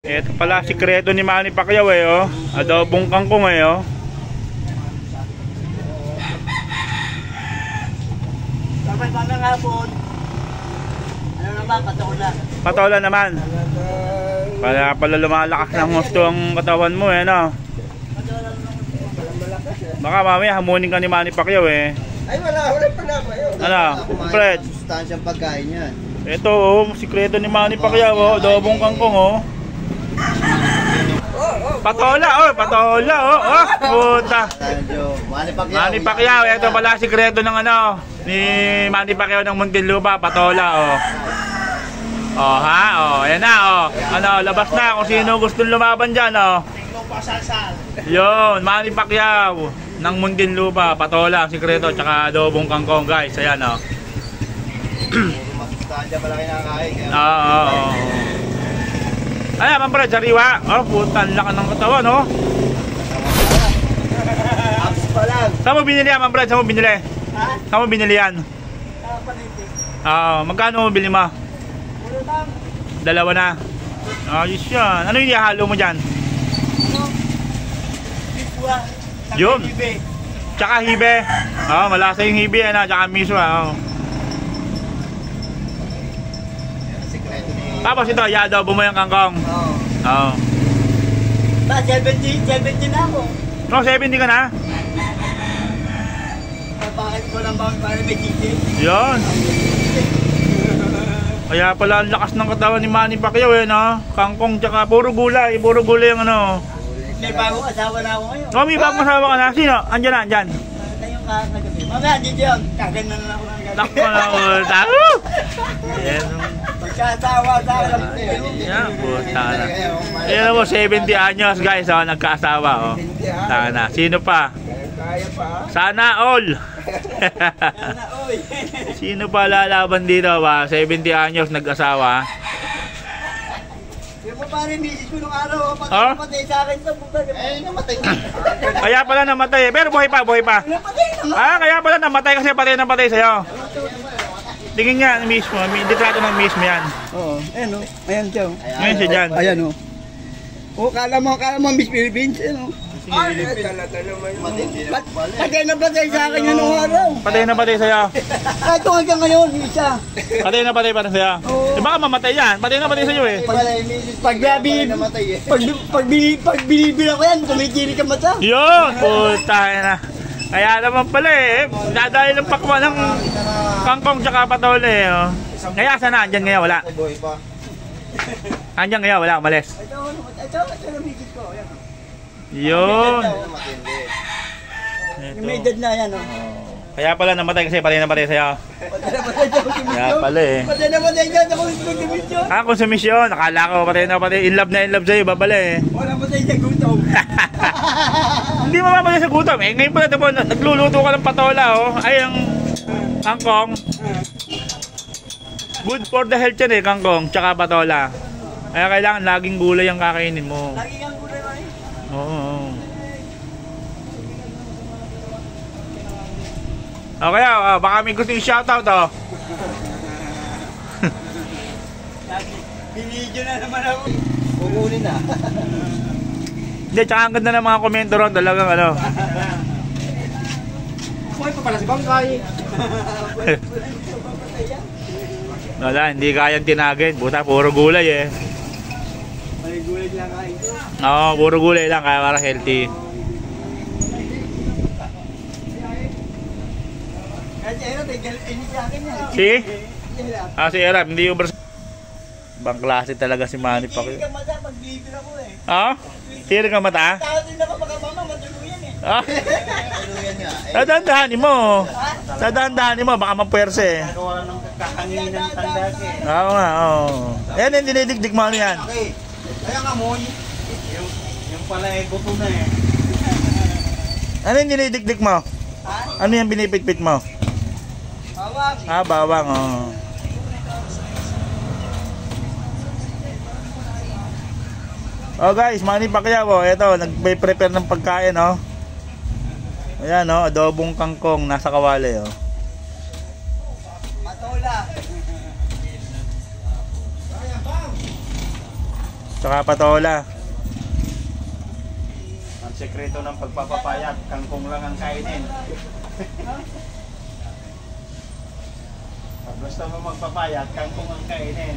Ito pala, sikreto ni Manny Pacquiao eh, oh. Adobong kangkong eh, oh. Tama nga po. Ano naman, patola. Patola naman. Pala lumalakas ng gusto ang katawan mo eh, no? Baka mamaya hamunin ka ni Manny Pacquiao eh. Ay wala pa naman yun. Ano? Fred? Sustansyang pagkain yan. Ito oh, sikreto ni Manny Pacquiao oh, adobong kangkong oh. Patola oh, patola oh, oh, puta. Manny Pacquiao, ito pala sikreto ng ano ni Manny Pacquiao ng Muntinlupa, patola oh. Oh ha, oh, ayan na oh. Ano, labas na kung sino gustong lumaban diyan oh. Yun, Manny Pacquiao ng Muntinlupa, patola, sikreto, tsaka adobong kangkong guys, ayan oh. Oo. Ayan, mampre, sariwa. Oh, putan, laka ng katawan, no? Apps pa lang. Saan mo binili yan, mampre? Saan mo binili? Ha? Saan mo binili yan? Paliti. Magkano mo bili mo? Ulo lang. Dalawa na. Ayos yan. Ano yung ihalo mo dyan? Ano? Miswa. Yun. Hibe. Tsaka hibe. Malasa yung hibe, ano? Tsaka miswa, Tapos ito, i-adobo mo yung kangkong. Oo. Ba, 70 na ako. No, 70 ka na? Bakit ko lang bang para may chicken? Yun. Kaya pala ang lakas ng katawan ni Manny Pacquiao eh, no? Kangkong tsaka puro gulay yung ano. May bagong asawa na ako ngayon. Oh, may bagong asawa ka na. Sino? Andyan na, andyan. Ito yung kakagabi. Mamaya, dito yun. Kaganda na ako ng gabi. Takpo na ako. Yan. Pagkasawa sa akin. Yan, puta na. Yan mo, 70 anyos guys, oh, nagkaasawa, oh. Sana. Sino pa? Kaya pa. Sana all. Sana, oy. Sino pa lalaban dito ba? 70 anyos nag-asawa. Yung pa pare, misis ko nung araw. Pag Oh? namatay sa akin, namatay na. Kaya pala namatay eh. Pero buhay pa, buhay pa. Namatay na. Kaya pala namatay kasi patay na patay sa'yo. Tingin nga mismo, litrato ng mismo yan. Oo, ayan o. Ayan siya o. Ngayon siya dyan. Ayan o. O, kala mo Miss Philippines, ayan o. Patay na patay sa akin yan nung araw. Patay na patay sa'yo. Ito hanggang ngayon, isa. Patay na patay pa rin sa'yo. Oo. Baka mamatay yan. Patay na patay sa'yo eh. Pag binibilang ko yan, tumitiri ka mata. Yun! Puta na. Kaya naman pala eh. Dadahil ng pakwa ng kangkong tsaka patole eh. Oh. Kaya sana, andyan ngayon, wala. Andyan ngayon, wala, umalis. Ito na misis ko. Ayan o. Yun. Yung may edad na yan o. Kaya pala namatay kasi patay na patay sa'yo. Kaya pala eh. Patay na patay dyan, ako yung konsumisyon. Konsumisyon. Nakala ko patay na patay. In love sa'yo, babala eh. Wala patay sa gutom. Hindi mo mapatay sa gutom eh. Ngayon pala diba, nagluluto ka ng patola oh. Ay ang kangkong. Good for the health yan eh, kangkong. Tsaka patola. Kaya kailangan laging gulay ang kakainin mo. Lagi kang gulay ba eh? Oo. Okay, baka may gusto yung shoutout oh. Binidyo na naman ako. Kukunin na. Hindi, tsaka ang ganda ng mga komento ron. Talagang ano. Buhay pa pala si Bangkay. Wala, hindi kayang tinagin. Buta, puro gulay eh. May gulay lang kain ko. Oo, puro gulay lang kaya para healthy. Kasi Erap, ini sa akin yan. Si Erap, hindi yung ibang klase talaga si Manny Pacquiao. Hindi ka mata pag bibir ako eh. Sino ka mata? Tao din ako makamama, matuluyan eh. Matuluyan nga. Dadandahanin mo. Dadandahanin mo, baka mapuwerse eh. Nagawa ng kakangin ng tanda ka eh. Oo nga, oo. Yan yung dinidigdig mo ano yan. Okay. Kaya nga mo, yung pala eh, buto na eh. Ano yung dinidigdig mo? Ano yung binipitpit mo? Bawang. Bawang, oo. Oh guys, Manny Pacquiao, ito, nagpe-prepare ng pagkain, oh. Ayan, oh, adobong kangkong nasa kawali, oh. Patola. Tsaka patola. Ang sekreto ng pagpapapayat, kangkong lang ang kainin. Pag gusto mo magpapayat, kangkong ang kainin.